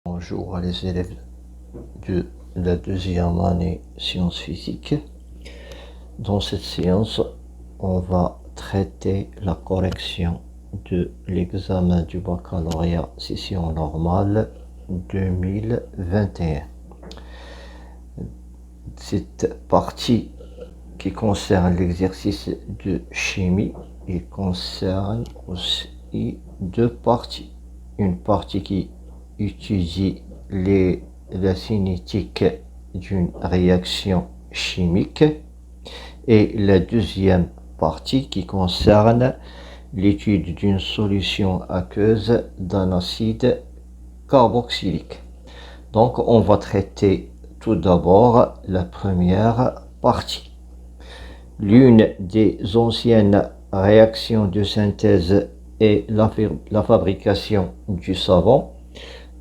Bonjour à les élèves de la deuxième année sciences physiques. Dans cette séance, on va traiter la correction de l'examen du baccalauréat session normale 2021. Cette partie qui concerne l'exercice de chimie, il concerne aussi deux parties. Une partie qui étudie la cinétique d'une réaction chimique et la deuxième partie qui concerne l'étude d'une solution aqueuse d'un acide carboxylique. Donc on va traiter tout d'abord la première partie. L'une des anciennes réactions de synthèse est la fabrication du savon.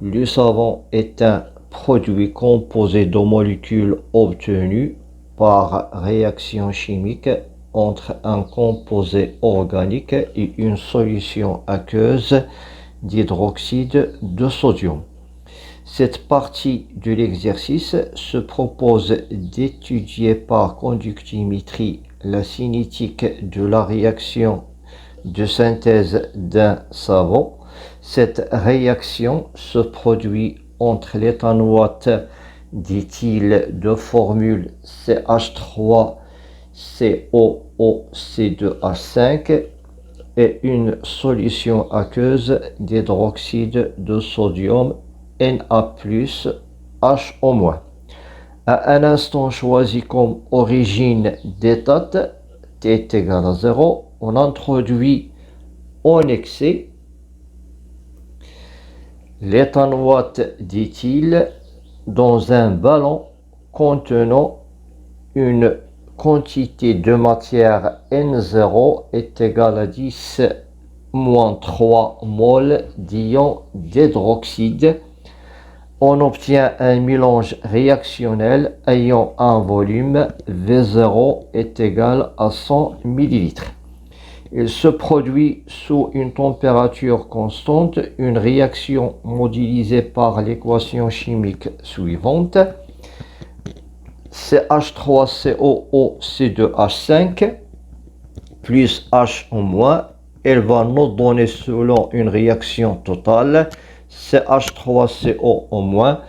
Le savon est un produit composé de molécules obtenues par réaction chimique entre un composé organique et une solution aqueuse d'hydroxyde de sodium. Cette partie de l'exercice se propose d'étudier par conductimétrie la cinétique de la réaction de synthèse d'un savon. Cette réaction se produit entre l'éthanoate d'éthyle de formule CH3COOC2H5 et une solution aqueuse d'hydroxyde de sodium Na+HO-. À un instant choisi comme origine d'état t est égal à 0, on introduit en excès l'éthanoate d'éthyle dans un ballon contenant une quantité de matière N0 est égale à 10-3 mol d'ion d'hydroxyde. On obtient un mélange réactionnel ayant un volume V0 est égal à 100 ml. Il se produit sous une température constante, une réaction modélisée par l'équation chimique suivante. CH3COOC2H5 plus H en moins, elle va nous donner selon une réaction totale CH3CO en moins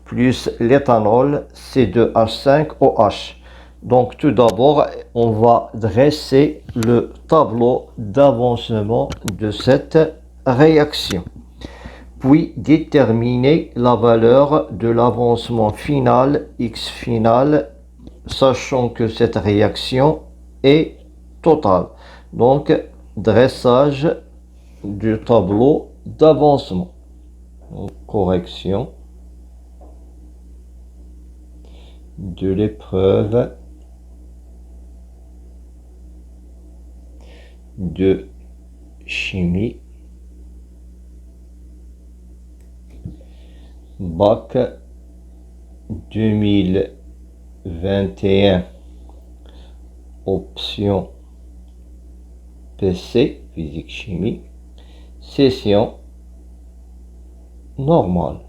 plus l'éthanol C2H5OH. Donc tout d'abord, on va dresser le tableau d'avancement de cette réaction. Puis déterminer la valeur de l'avancement final, X final, sachant que cette réaction est totale. Donc, dressage du tableau d'avancement. Correction de l'épreuve de chimie bac 2021, option PC, physique chimie, session normale.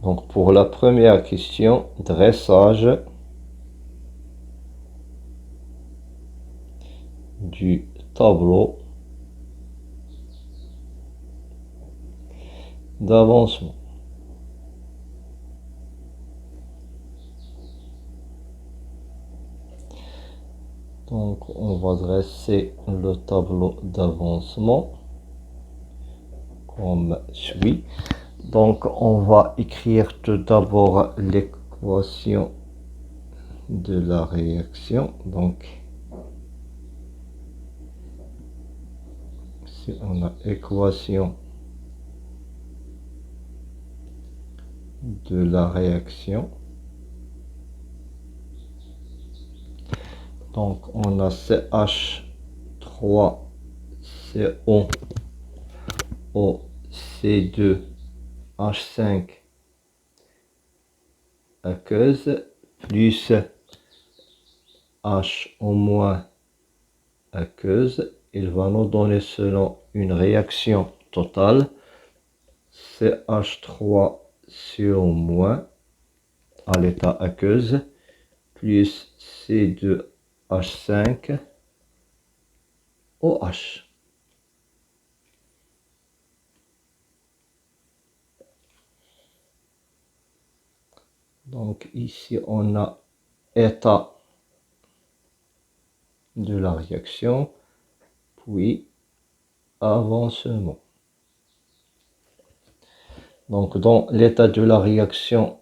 Donc pour la première question, dressage du tableau d'avancement. Donc on va dresser le tableau d'avancement comme suit. Donc on va écrire tout d'abord l'équation de la réaction. Donc si on a équation de la réaction, donc on a CH3COOC2H5 aqueuse plus H en moins aqueuse. Il va nous donner selon une réaction total, CH3CO- à l'état aqueuse, plus C2H5OH. Donc ici on a état de la réaction, puis avancement. Donc dans l'état de la réaction,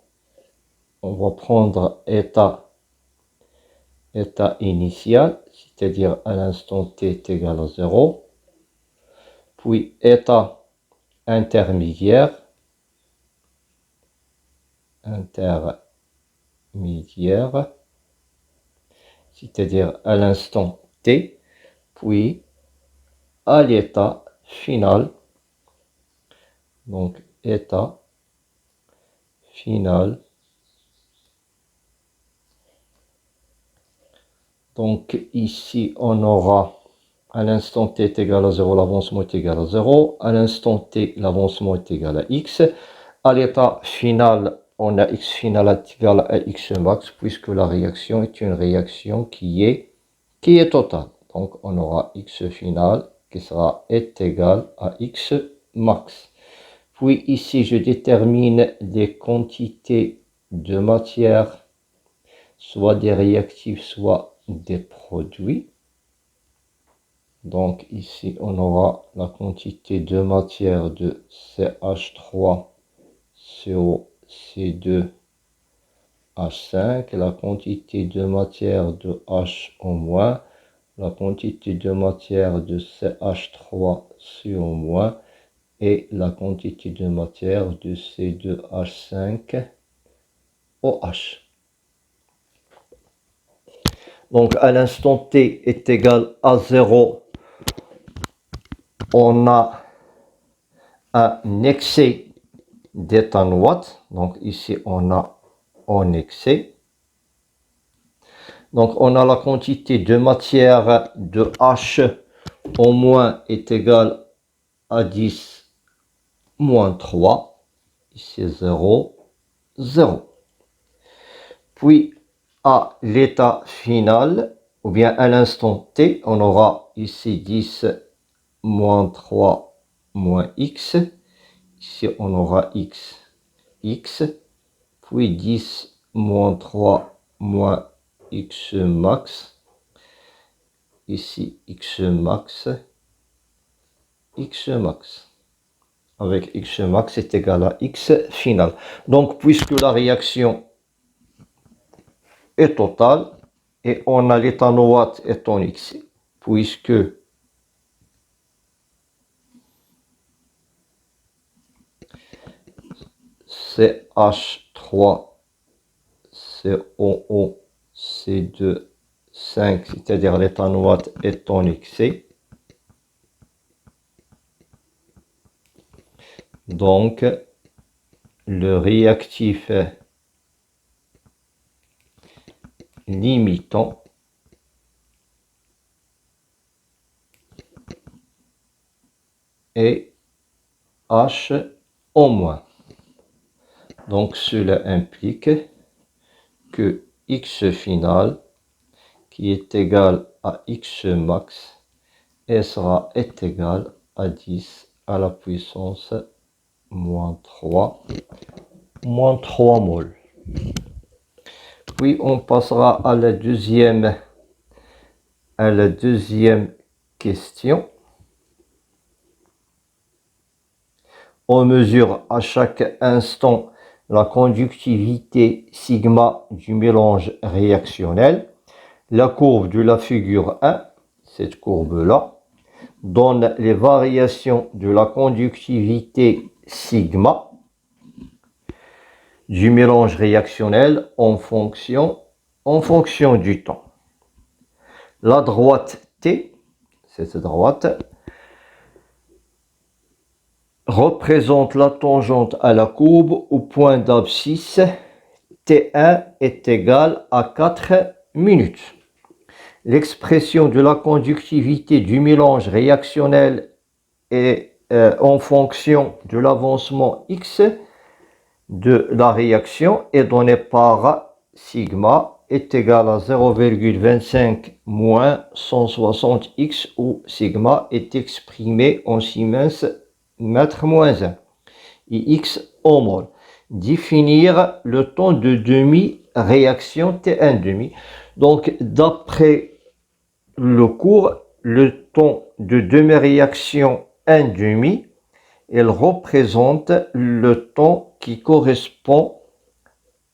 on va prendre état initial, c'est-à-dire à l'instant t est égal à 0, puis état intermédiaire, c'est-à-dire à l'instant t, puis à l'état final, donc état final. Donc ici on aura à l'instant t est égal à 0, l'avancement est égal à 0, à l'instant t l'avancement est égal à x, à l'état final on a x final est égal à x max, puisque la réaction est une réaction qui est totale. Donc on aura x final qui sera égal à x max. Puis ici je détermine les quantités de matière, soit des réactifs, soit des produits. Donc ici on aura la quantité de matière de CH3CO2H5, la quantité de matière de H-, la quantité de matière de CH3CO- et la quantité de matière de C2H5OH. Donc à l'instant t est égal à 0, on a un excès d'éthanoate. Donc ici on a un excès. Donc on a la quantité de matière de H au moins est égale à 10 moins 3. Ici 0, 0. Puis à l'état final, ou bien à l'instant t, on aura ici 10 moins 3 moins x. Ici on aura x, puis 10 moins 3 moins x max. Ici x max, avec x max est égal à x final. Donc puisque la réaction est totale et on a l'éthanoate est en excès, puisque CH3 COO C2 5, c'est-à-dire l'éthanoate est en excès. Donc le réactif limitant est H au moins. Donc cela implique que x final qui est égal à x max est égal à 10 à la puissance moins 3 moles. Puis on passera à la deuxième question. On mesure à chaque instant la conductivité sigma du mélange réactionnel. La courbe de la figure 1, cette courbe-là, donne les variations de la conductivité sigma du mélange réactionnel en fonction du temps. La droite T, cette droite, représente la tangente à la courbe au point d'abscisse. T1 est égal à 4 minutes. L'expression de la conductivité du mélange réactionnel est en fonction de l'avancement x de la réaction est donné par sigma est égal à 0,25 moins 160x où sigma est exprimé en Siemens mètre moins 1 et x au mol. Définir le temps de demi-réaction T1 demi. Donc d'après le cours, le temps de demi-réaction 1 demi, il représente le temps qui correspond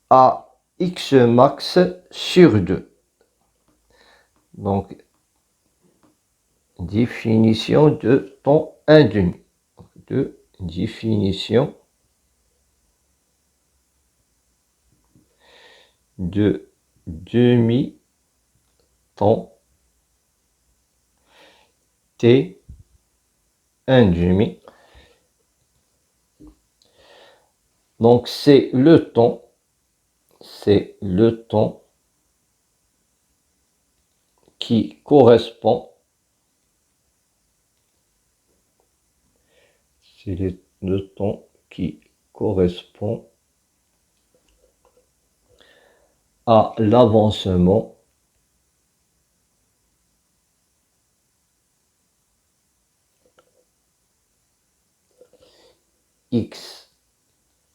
à x max sur 2. Donc, définition de temps 1 demi. De définition de demi-temps T 1 demi. Donc, c'est le temps qui correspond, à l'avancement x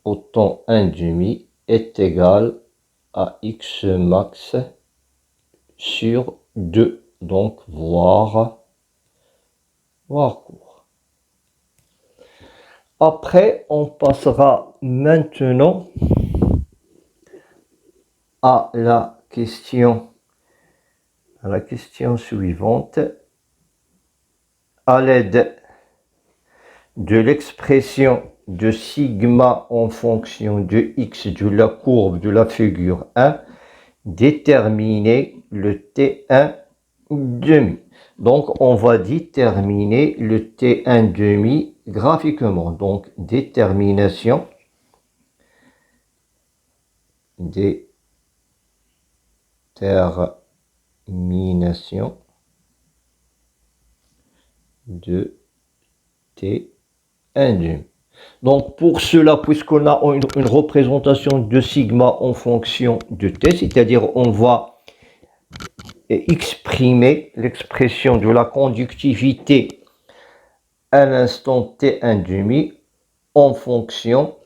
au temps 1 demi est égal à x max sur 2. Donc, voir court. Après, on passera maintenant à la question suivante. À l'aide de l'expression de sigma en fonction de x de la courbe de la figure 1, déterminer le T1 demi. Donc, on va déterminer le T1 demi graphiquement. Donc, détermination de T1 demi. Donc, pour cela, puisqu'on a une représentation de sigma en fonction de t, c'est-à-dire on va exprimer l'expression de la conductivité à l'instant T1 demi en fonction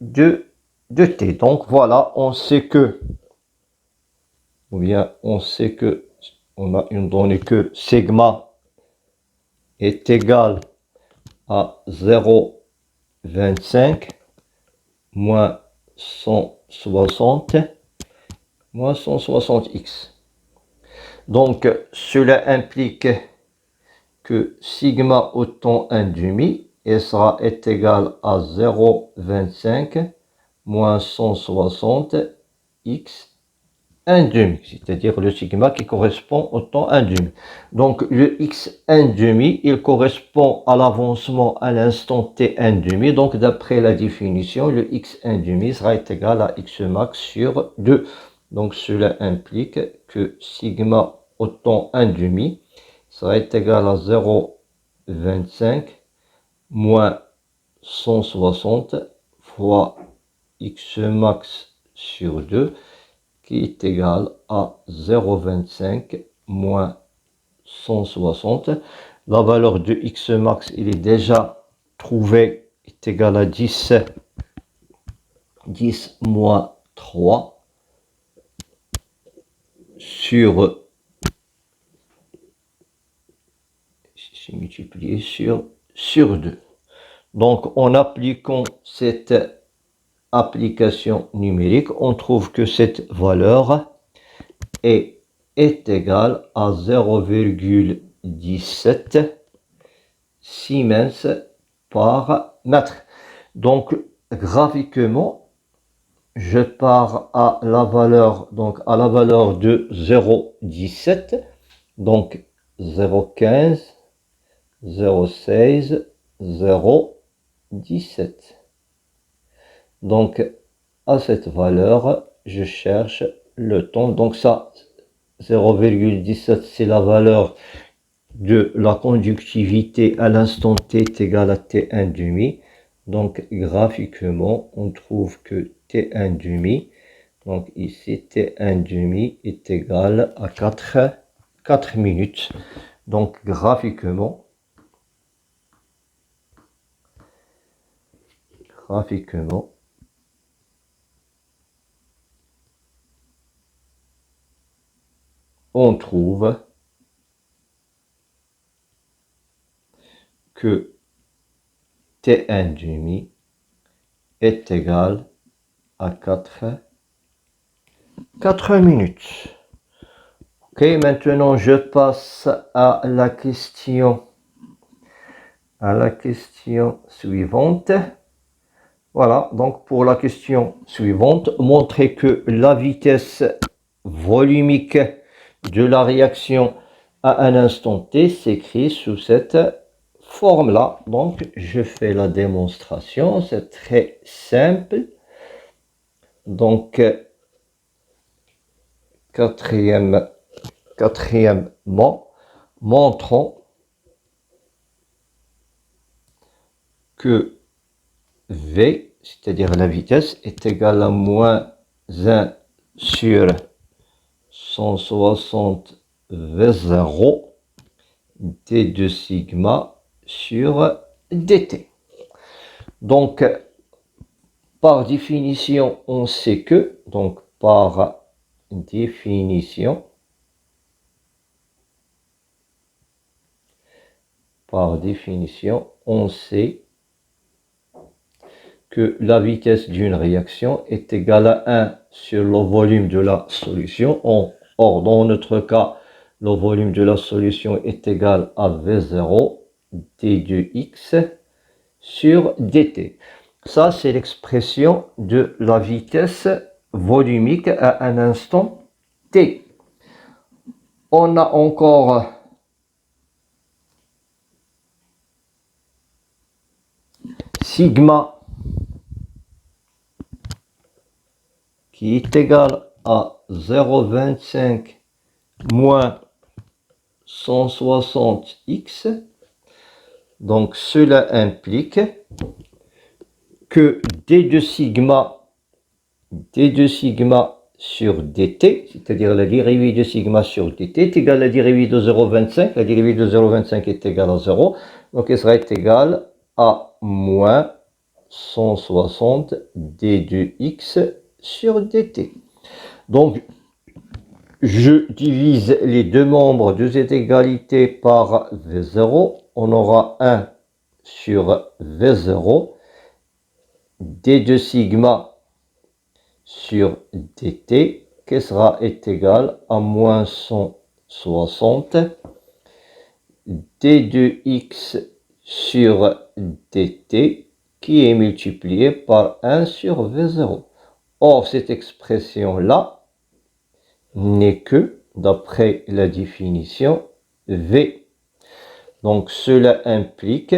de t. Donc, voilà, on sait que, on a une donnée que sigma est égal à 0,25 moins 160 moins 160x. Donc, cela implique que sigma au temps 1 demi est égal à 0,25 moins 160 x 1 demi, c'est-à-dire le sigma qui correspond au temps 1 demi. Donc le x 1 demi, il correspond à l'avancement à l'instant t 1 demi. Donc d'après la définition, le x 1 demi sera égal à x max sur 2. Donc cela implique que sigma au temps 1 demi sera égal à 0,25 moins 160 fois x max sur 2 qui est égal à 0,25 moins 160. La valeur de x max, il est déjà trouvé, est égal à 10 moins 3 sur, c'est multiplié sur 2. Donc, en appliquant cette application numérique, on trouve que cette valeur est égale à 0,17 Siemens par mètre. Donc, graphiquement, je pars à la valeur, de 0,17, donc 0,15, 0,16, 0,17. Donc, à cette valeur, je cherche le temps. Donc ça, 0,17, c'est la valeur de la conductivité à l'instant t est égal à T1 demi. Donc graphiquement, on trouve que T1 demi, donc ici T1 demi est égal à 4 minutes. Donc graphiquement, on trouve que T1 demi est égal à 4 minutes. Ok, maintenant je passe à la question suivante. Voilà, donc pour la question suivante, montrer que la vitesse volumique de la réaction à un instant t s'écrit sous cette forme-là. Donc je fais la démonstration, c'est très simple. Donc quatrièmement, montrons que V, c'est-à-dire la vitesse, est égale à moins 1 sur 160 V0 d de sigma sur dt. Donc, par définition, on sait que, donc par définition, on sait que la vitesse d'une réaction est égale à 1 sur le volume de la solution. Or, dans notre cas, le volume de la solution est égal à V0 d de x sur dt. Ça, c'est l'expression de la vitesse volumique à un instant t. On a encore sigma qui est égal à 0,25 moins 160x. Donc cela implique que d de sigma sur dt, c'est-à-dire la dérivée de sigma sur dt, est égale à la dérivée de 0,25. La dérivée de 0,25 est égale à 0. Donc elle sera égale à moins 160 d de x sur dt. Donc, je divise les deux membres de cette égalité par V0. On aura 1 sur V0 d de sigma sur dt qui sera égal à moins 160 d de x sur dt qui est multiplié par 1 sur V0. Or, cette expression-là n'est que, d'après la définition, V. Donc, cela implique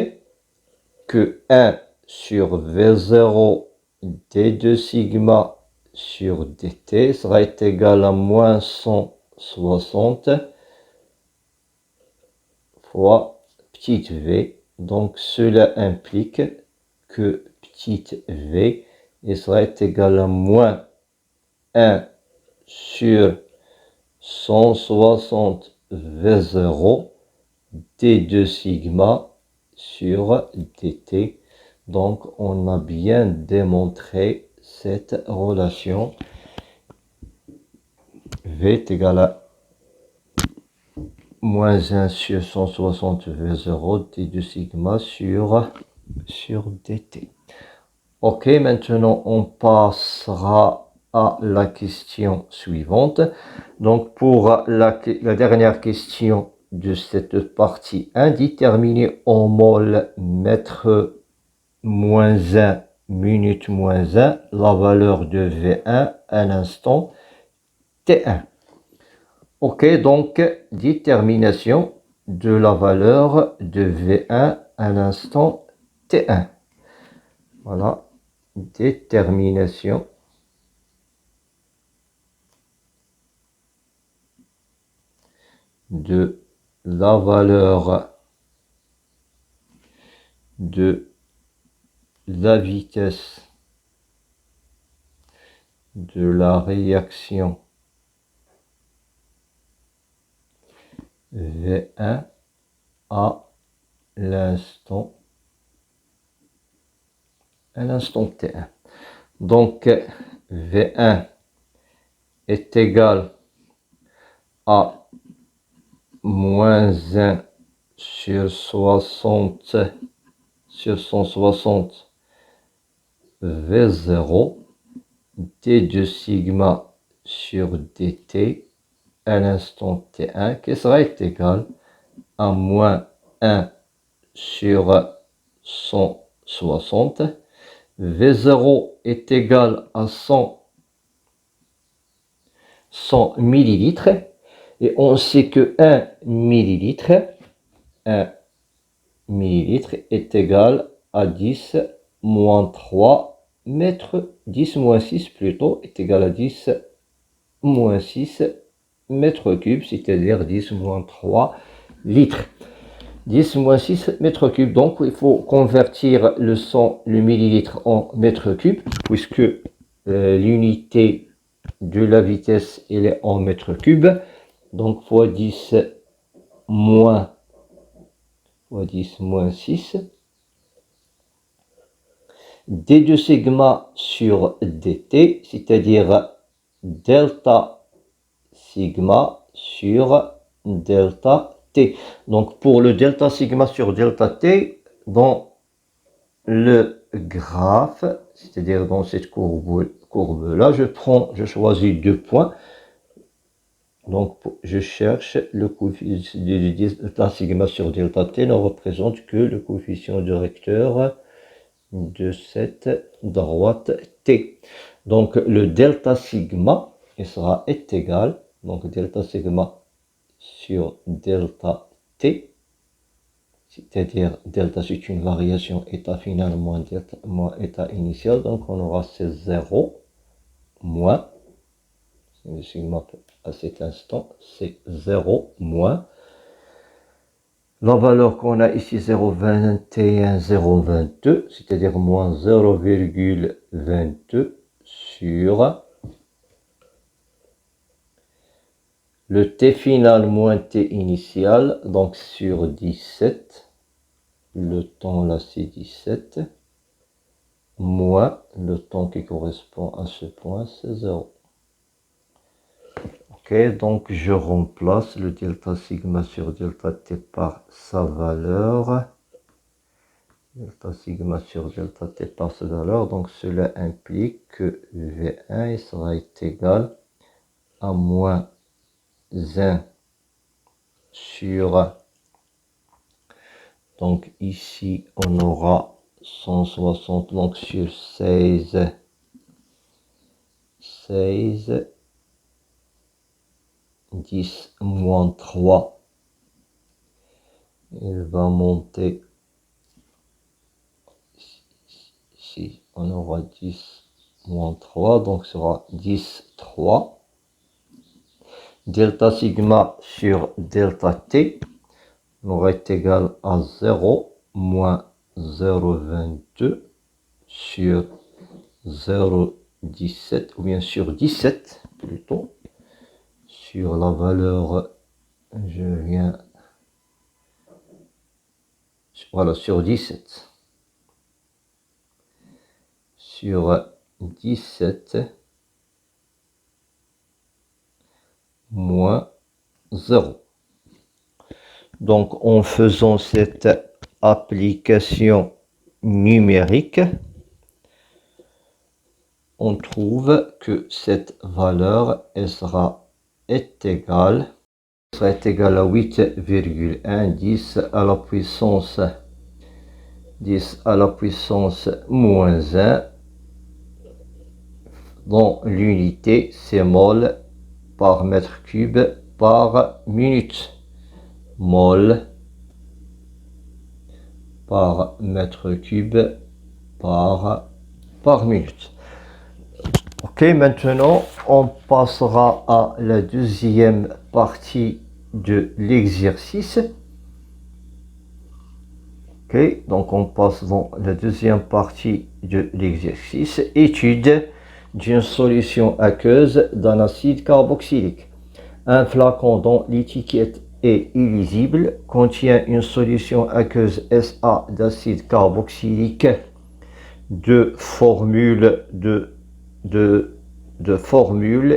que 1 sur V0 d de sigma sur dt sera égal à moins 160 fois petite v. Donc, cela implique que petite v sera égal à moins 1 sur 160 V0 d de sigma sur dt. Donc, on a bien démontré cette relation. V est égal à moins 1 sur 160 V0 d de sigma sur dt. Ok, maintenant on passera à la question suivante. Donc pour la dernière question de cette partie 1, déterminer en mol mètre moins 1 minute moins 1 la valeur de V1 à l'instant T1. Ok, donc détermination de la valeur de V1 à l'instant T1. Voilà, détermination de la valeur de la vitesse de la réaction V1 à l'instant T1. Donc V1 est égal à moins 1 sur 60 sur 160 V0 d de sigma sur dt à l'instant t1 qui sera égal à moins 1 sur 160. V0 est égal à 100 millilitres et on sait que 1 millilitre est égal à 10 moins 3 mètres, 10 moins 6 plutôt, est égal à 10 moins 6 mètres cubes, c'est-à-dire 10 moins 3 litres. 10 moins 6 mètres cubes. Donc, il faut convertir le millilitre en mètres cubes, puisque l'unité de la vitesse, elle est en mètres cubes. Donc, fois 10 moins 6. D de sigma sur dt, c'est-à-dire delta sigma sur delta t. Donc pour le delta sigma sur delta t, dans le graphe, c'est-à-dire dans cette courbe-là, je choisis 2 points. Donc je cherche le coefficient de delta sigma sur delta t ne représente que le coefficient directeur de cette droite T. Donc le delta sigma est égal, donc delta sigma sur delta T, c'est-à-dire delta c'est une variation état final moins état initial, donc on aura c'est 0 moins, le sigma à cet instant c'est 0 moins la valeur qu'on a ici, 0,21, 0,22, c'est-à-dire moins 0,22 sur le t final moins t initial, donc sur 17, le temps là c'est 17, moins le temps qui correspond à ce point, c'est 0. Ok, donc je remplace le delta sigma sur delta t par sa valeur. Delta sigma sur delta t par sa valeur. Donc cela implique que V1 sera égal à moins 1 sur... Donc ici on aura 160 donc sur 16 10 moins 3, il va monter, ici on aura 10 moins 3, donc ce sera 10, 3. Delta sigma sur delta t aura été égal à 0 moins 0,22 sur 0,17, ou bien sur 17 plutôt, sur la valeur, voilà, sur 17. Sur 17 moins 0. Donc en faisant cette application numérique, on trouve que cette valeur est égale à 8,1, 10 à la puissance moins 1 dans l'unité c'est mol par mètre cube par minute. Mol par mètre cube par minute. Ok, maintenant on passera à la deuxième partie de l'exercice. Ok, donc on passe dans la deuxième partie de l'exercice. Étude d'une solution aqueuse d'un acide carboxylique. Un flacon dont l'étiquette est illisible contient une solution aqueuse SA d'acide carboxylique de formules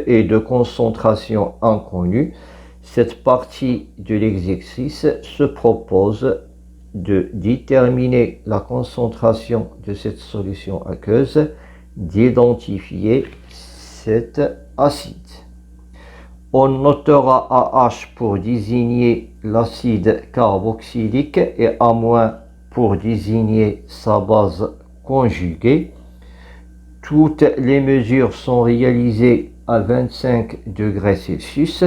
et de concentration inconnues. Cette partie de l'exercice se propose de déterminer la concentration de cette solution aqueuse, d'identifier cet acide. On notera AH pour désigner l'acide carboxylique et A- pour désigner sa base conjuguée. Toutes les mesures sont réalisées à 25 degrés Celsius.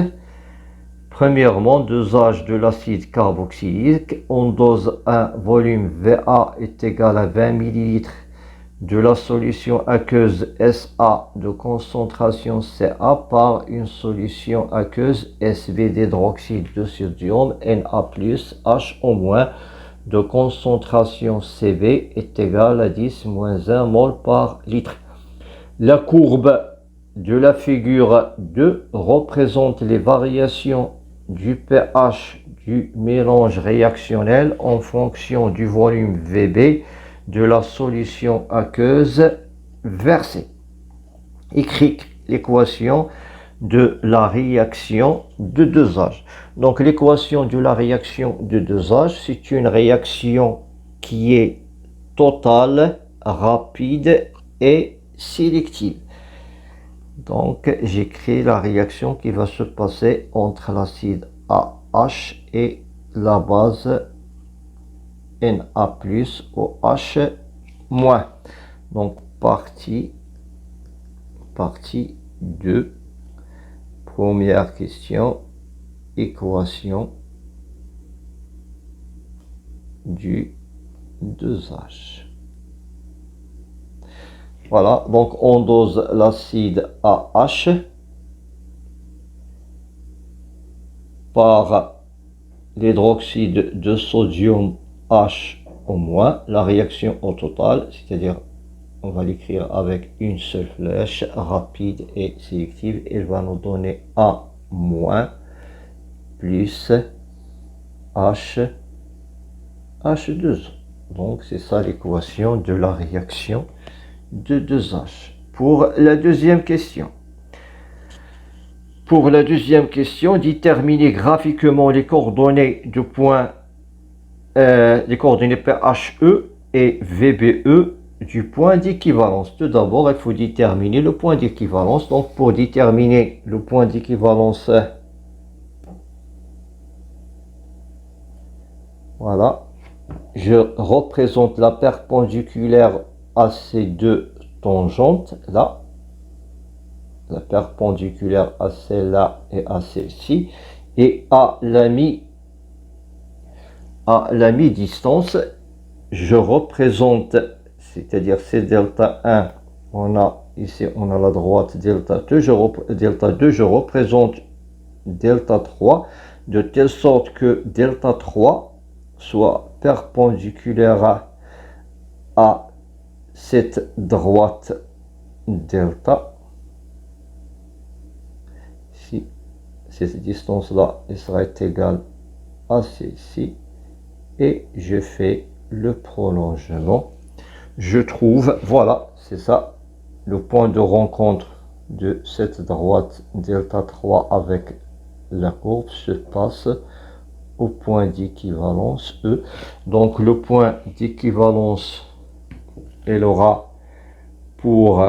Premièrement, dosage de l'acide carboxylique. On dose un volume VA est égal à 20 ml de la solution aqueuse SA de concentration CA par une solution aqueuse SV d'hydroxyde de sodium Na+, H- de concentration CV est égale à 10-1 mol par litre. La courbe de la figure 2 représente les variations du pH du mélange réactionnel en fonction du volume VB de la solution aqueuse versée. Écrit l'équation de la réaction de dosage. Donc l'équation de la réaction de dosage, c'est une réaction qui est totale, rapide et sélective. Donc j'écris la réaction qui va se passer entre l'acide AH et la base Na+ OH-. Donc partie 2, première question, équation du dosage. Voilà, donc on dose l'acide AH par l'hydroxyde de sodium H au moins, la réaction au total, c'est-à-dire on va l'écrire avec une seule flèche, rapide et sélective, elle va nous donner A- plus H2O. Donc c'est ça l'équation de la réaction de dosage. Pour la deuxième question. Déterminer graphiquement les coordonnées du point, les coordonnées PHE et VBE du point d'équivalence. Tout d'abord, il faut déterminer le point d'équivalence. Donc, pour déterminer le point d'équivalence, voilà, je représente la perpendiculaire à ces deux tangentes là, la perpendiculaire à celle-là et à celle-ci, et à la mi-distance, je représente, c'est-à-dire c'est delta 1, ici on a la droite delta 2, je représente delta 3, de telle sorte que delta 3 soit perpendiculaire à cette droite delta. Si cette distance-là sera égale à celle-ci, et je fais le prolongement. Je trouve, voilà, c'est ça, le point de rencontre de cette droite delta 3 avec la courbe se passe au point d'équivalence E. Donc le point d'équivalence, elle aura pour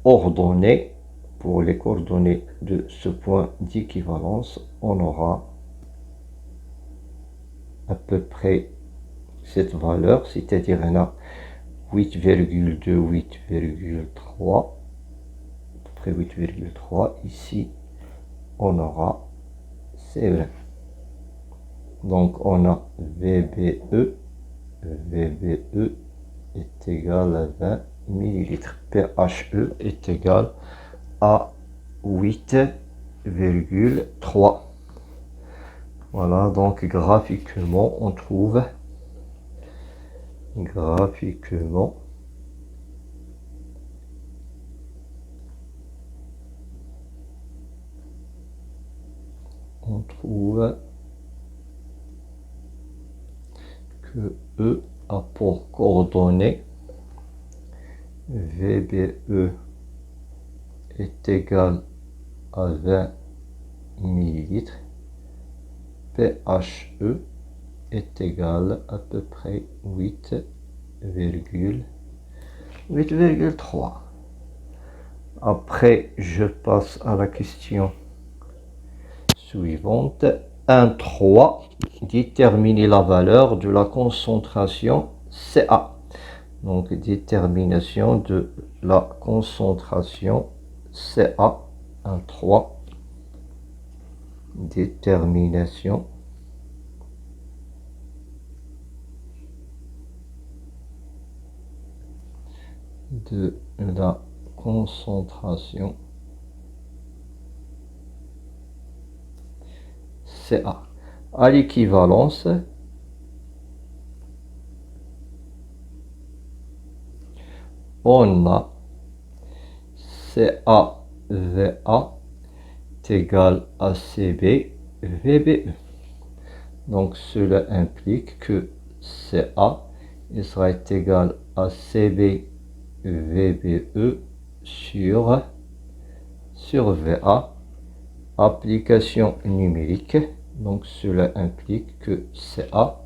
ordonner, pour les coordonnées de ce point d'équivalence, on aura à peu près cette valeur, c'est-à-dire on a 8,2, 8,3, à peu près 8,3. Ici, on aura, c'est vrai. Donc, on a VBE est égal à 20 ml. PHE est égal à 8,3. Voilà, donc graphiquement, on trouve que E a pour coordonnées VBE est égal à 20 millilitres, PHE est égal à peu près 8,3. Après, je passe à la question suivante. 1,3. Déterminer la valeur de la concentration Ca. Donc, détermination de la concentration Ca. 1,3. Détermination de la concentration Ca. À l'équivalence, on a CaVA est égal à CbVBE. Donc cela implique que Ca sera égal à CbVBE sur VA. Application numérique. Donc cela implique que Ca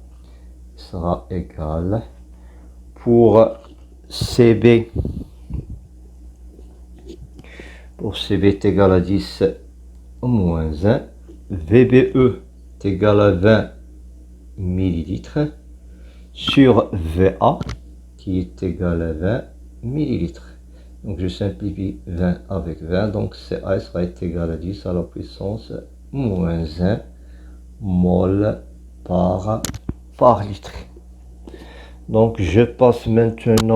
sera égal pour CB est égal à 10 moins 1, VBE est égal à 20 millilitres sur VA qui est égal à 20 millilitres. Donc je simplifie 20 avec 20, donc Ca sera égal à 10 à la puissance moins 1 mol par litre. Donc je passe maintenant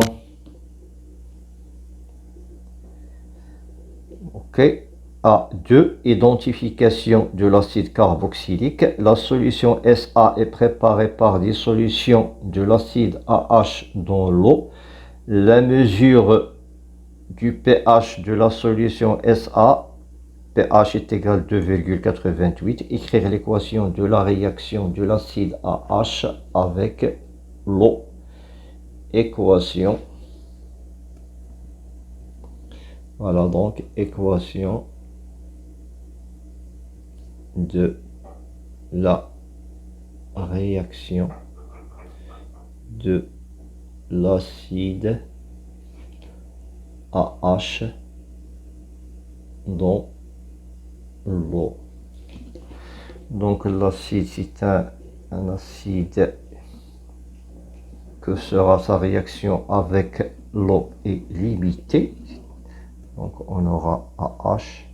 à 2. Identification de l'acide carboxylique. La solution SA est préparée par dissolution de l'acide AH dans l'eau. La mesure du pH de la solution SA, pH est égal à 2,88. Écrire l'équation de la réaction de l'acide AH avec l'eau. Équation. Voilà donc équation de la réaction de l'acide AH dans l'eau. Donc l'acide, c'est un acide que sera sa réaction avec l'eau est limitée. Donc on aura AH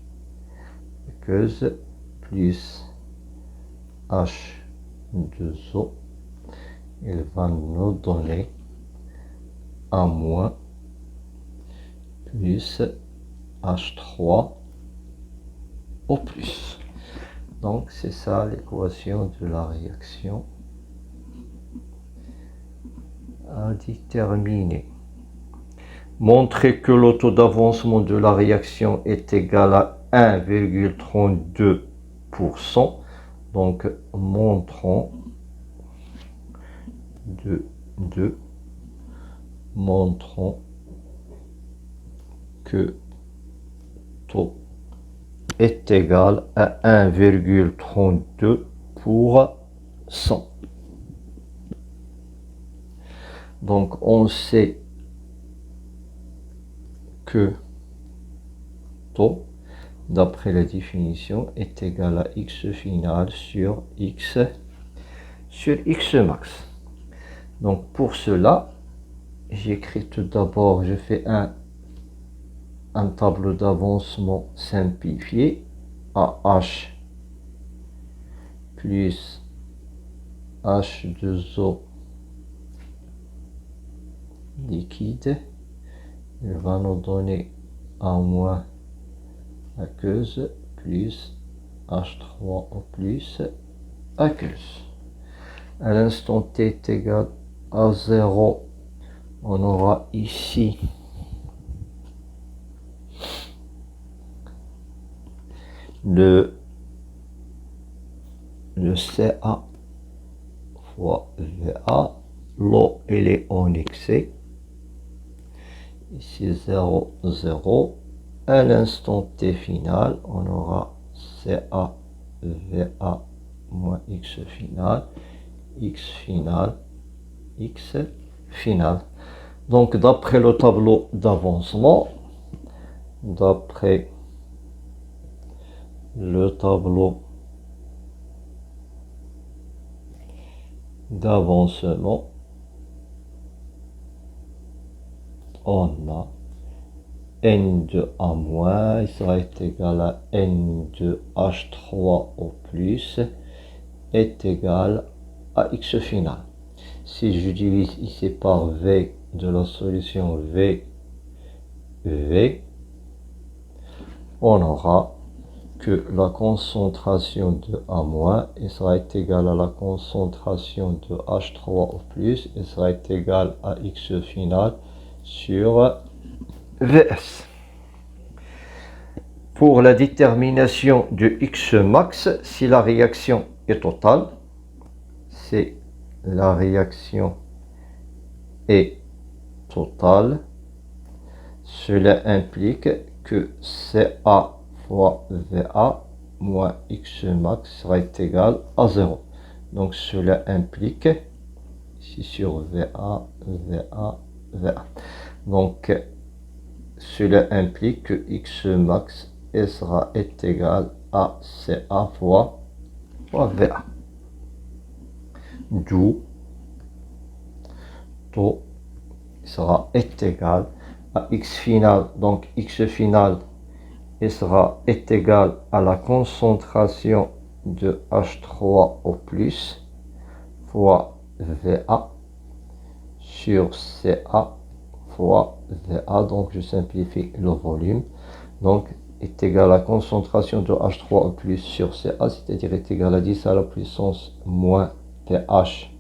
aqueuse plus H2O. Il va nous donner A- plus H3O+. Donc c'est ça l'équation de la réaction à déterminer. Montrer que le taux d'avancement de la réaction est égal à 1,32%. Donc montrons que taux est égal à 1,32%. Donc on sait que taux, d'après la définition, est égal à x final sur x max. Donc pour cela, j'écris tout d'abord, je fais un tableau d'avancement simplifié. AH plus H2O liquide, il va nous donner A- aqueuse plus H3O plus aqueuse. À l'instant t est égal à 0, on aura ici le Ca fois Va. L'eau, elle est en excès. Ici 0, 0. À l'instant t final, on aura Ca Va moins x final, x final, x final. Donc d'après le tableau d'avancement, d'après le tableau d'avancement, on a N2A-, il sera égal à N2H3O+, est égal à x final. Si je divise ici par V de la solution V, on aura que la concentration de A- il sera égal à la concentration de H3O+, il sera égal à x final sur Vs. Pour la détermination de x max, si la réaction est totale, si la réaction est totale, cela implique que Ca fois Va moins x max sera égal à 0. Donc cela implique, ici sur Va, donc cela implique que x max sera égal à Ca fois Va. D'où taux sera égal à x final. Donc x final sera égal à la concentration de H3O+ fois Va sur Ca fois Va. Donc je simplifie le volume. Donc est égal à la concentration de H3O+ sur Ca, c'est-à-dire est égal à 10 à la puissance moins pH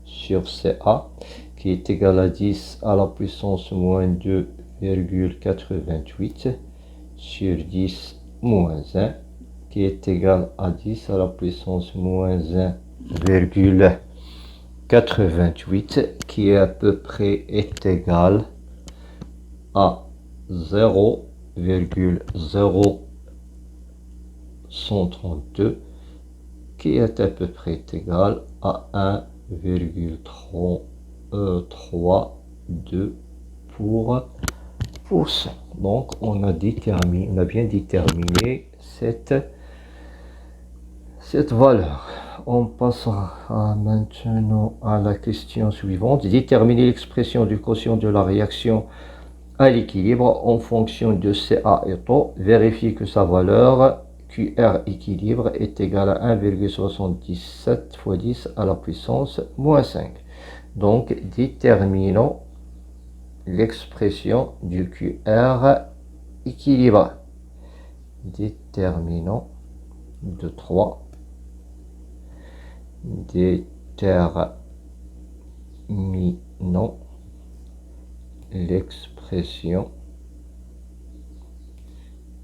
sur Ca, qui est égal à 10 à la puissance moins 2,88 sur 10 moins 1, qui est égal à 10 à la puissance moins 1,88, qui est à peu près est égal à 0,0132, qui est à peu près égal à 1,32%. Donc on a bien déterminé cette valeur. On passera maintenant à la question suivante. Déterminer l'expression du quotient de la réaction à l'équilibre en fonction de Ca et taux. Vérifier que sa valeur QR équilibre est égale à 1,77 fois 10 à la puissance moins 5. Donc déterminons l'expression du QR équilibre. Déterminons de 3. Déterminons l'expression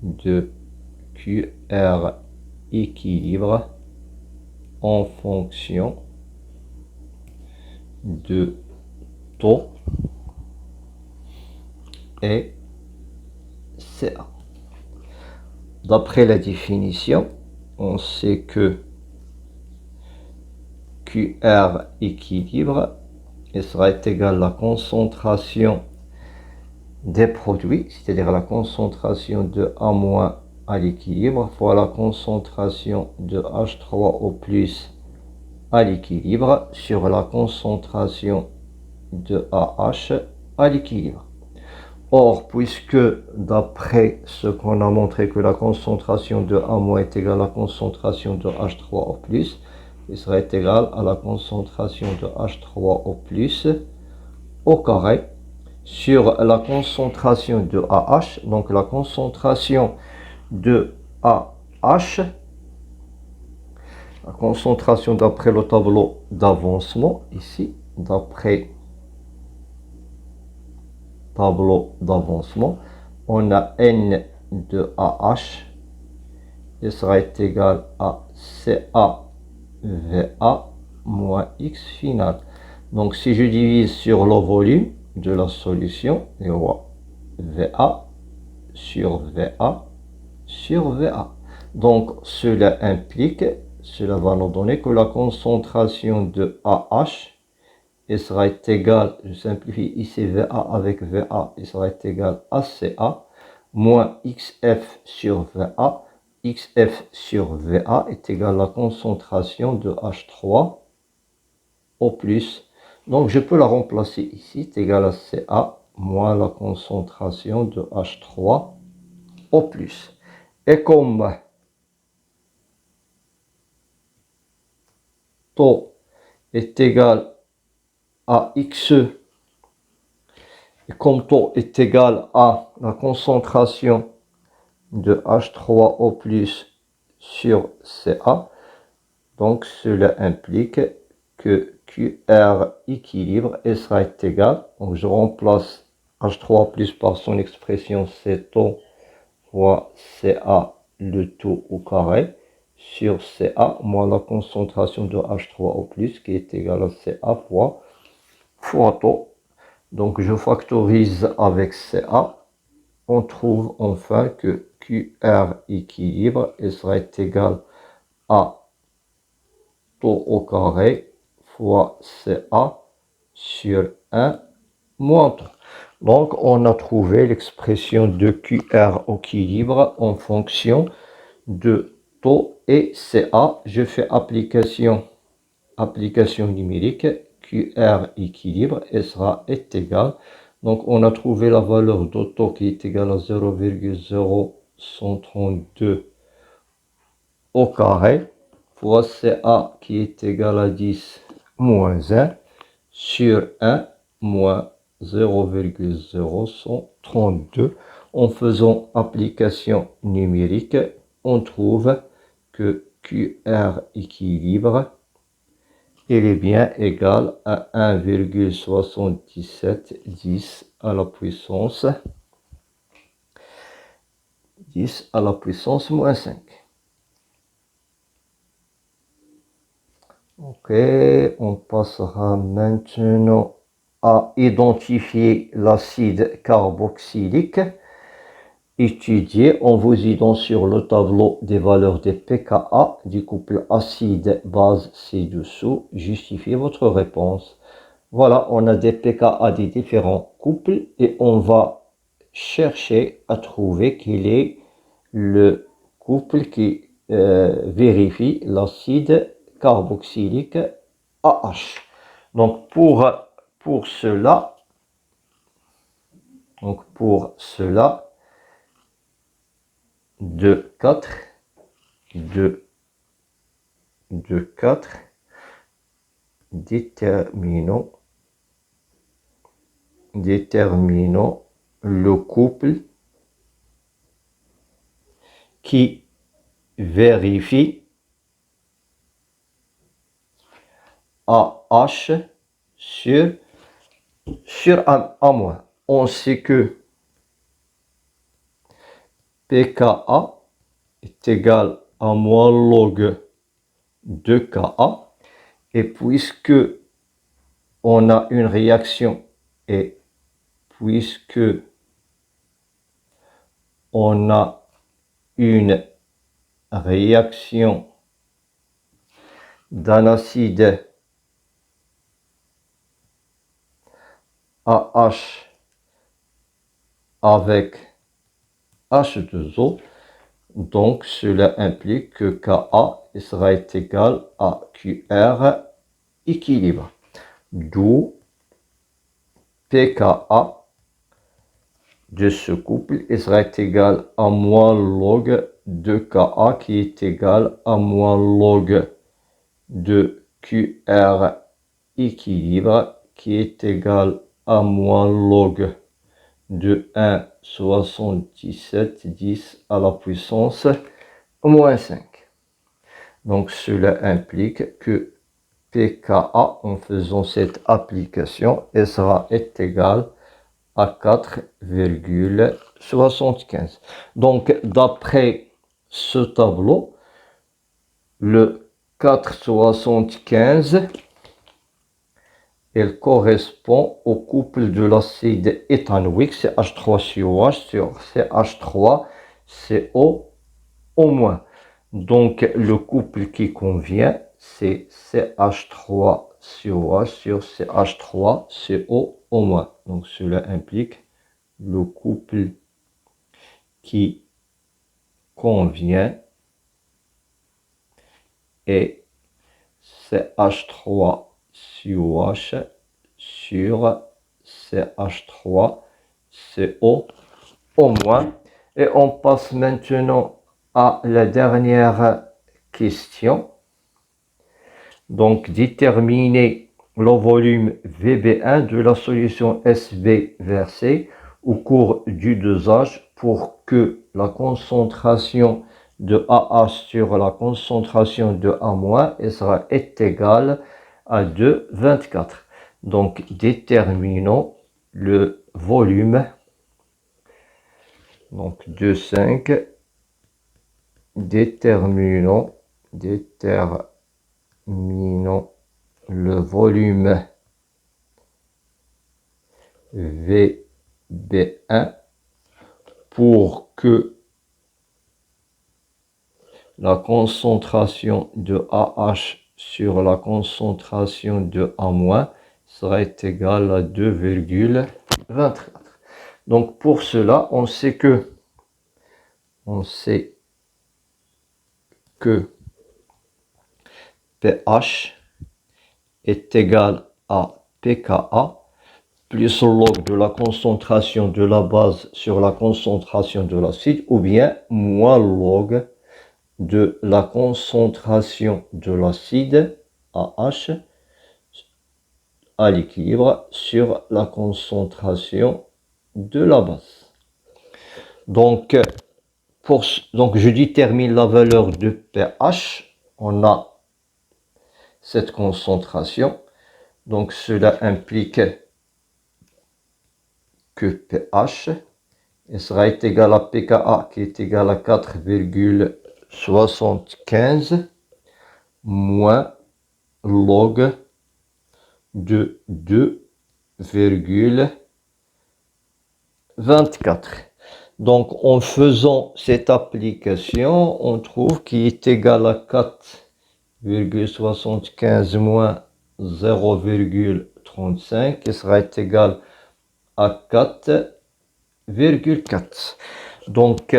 de QR équilibre en fonction de taux et Ca. D'après la définition, on sait que QR équilibre sera égal à la concentration des produits, c'est-à-dire la concentration de A- à l'équilibre fois la concentration de H3O+ à l'équilibre sur la concentration de AH à l'équilibre. Or, puisque d'après ce qu'on a montré que la concentration de A- est égale à la concentration de H3O+, il sera égal à la concentration de H3O+ au carré sur la concentration de AH, donc la concentration de AH. La concentration d'après le tableau d'avancement, ici, d'après tableau d'avancement, on a N de AH, il sera égal à CAVA moins X final. Donc si je divise sur le volume de la solution, je vois VA sur VA sur VA. Donc cela va nous donner que la concentration de AH sera égale, je simplifie ici VA avec VA, il sera égal à CA moins XF sur VA. XF sur VA est égal à la concentration de H3 au plus. Donc je peux la remplacer ici, c'est égal à CA moins la concentration de H3 au plus. Et comme taux est égal à XE, et comme taux est égal à la concentration de H3 au plus sur CA, donc cela implique que QR équilibre sera égal, donc je remplace H3 plus par son expression C taux fois CA le taux au carré sur CA moins la concentration de H3 au plus qui est égal à CA fois taux. Donc je factorise avec CA, on trouve enfin que QR équilibre sera égal à taux au carré fois CA sur 1 moins 3. Donc on a trouvé l'expression de QR équilibre en fonction de taux et CA. Je fais application numérique. QR équilibre sera égal. Donc on a trouvé la valeur de taux qui est égale à 0,0132 au carré fois CA qui est égal à 10 moins 1 sur 1 moins 0,0132. En faisant application numérique, on trouve que QR équilibre il est bien égal à 1,7710 à la puissance 10 à la puissance moins 5. Ok, on passera maintenant à identifier l'acide carboxylique. Étudié en vous aidant sur le tableau des valeurs des pKa du couple acide-base ci-dessous. Justifiez votre réponse. Voilà, on a des pKa des différents couples et on va chercher à trouver quel est le couple qui vérifie l'acide carboxylique AH. Donc pour cela, de 4 déterminons le couple qui vérifie AH sur A-. On sait que pKa est égal à moins log de Ka. Et puisque on a une réaction et puisque on a une réaction d'un acide AH avec H2O, donc cela implique que Ka sera égal à QR équilibre. D'où pKa de ce couple sera égal à moins log de Ka qui est égal à moins log de QR équilibre qui est égal à moins log de 1,77 10 à la puissance moins 5. Donc cela implique que pKa, en faisant cette application, est égal à 4,75. Donc d'après ce tableau, le 4,75, elle correspond au couple de l'acide éthanoïque CH3COH sur CH3CO-. Donc le couple qui convient, c'est CH3COH sur CH3CO-. Donc cela implique le couple qui convient est CH3COH sur CH3CO-. Et on passe maintenant à la dernière question. Donc, déterminer le volume VB1 de la solution SB versée au cours du dosage pour que la concentration de AH sur la concentration de A- est égale à 2,24. Donc, déterminons le volume. Donc, 2,5. Déterminons le volume VB1 pour que la concentration de AH sur la concentration de A- sera égale à 2,24. Donc pour cela, on sait que pH est égal à pKa plus le log de la concentration de la base sur la concentration de l'acide, ou bien moins le log de la concentration de l'acide AH à l'équilibre sur la concentration de la base. Donc je détermine la valeur de pH. On a cette concentration. Donc cela implique que pH sera égal à pKa qui est égal à 4,75 moins log de 2,24. Donc en faisant cette application, on trouve qu'il est égal à 4,75 moins 0,35 qui sera égal à 4,4. Donc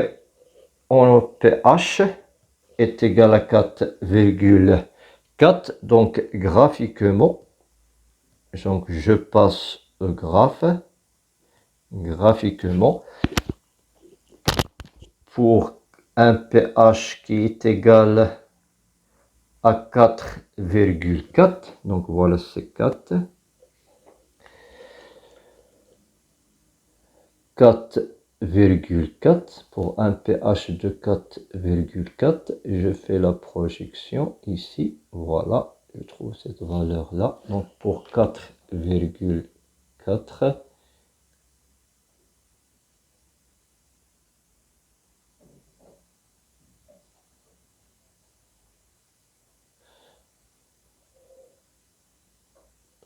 en pH est égal à 4,4. Donc graphiquement, donc je passe au graphiquement, pour un pH qui est égal à 4,4, donc voilà, c'est 4,4 pour un pH de 4,4. Je fais la projection ici, voilà, je trouve cette valeur là. Donc pour 4,4,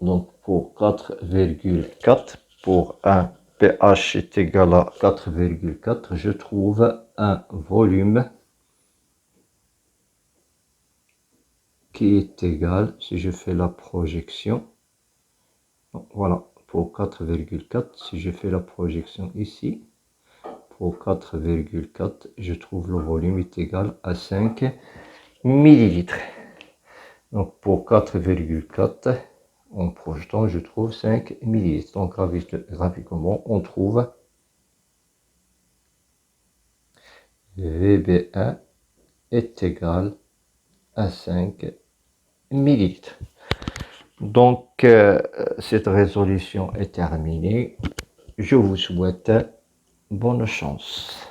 donc pour 4,4, pour un pH est égal à 4,4, je trouve un volume qui est égal, si je fais la projection, donc voilà, pour 4,4, si je fais la projection ici, pour 4,4, je trouve le volume est égal à 5 millilitres. Donc pour 4,4, en projetant, je trouve 5 millilitres. Donc graphiquement, on trouve VB1 est égal à 5 millilitres. Donc cette résolution est terminée. je vous souhaite bonne chance.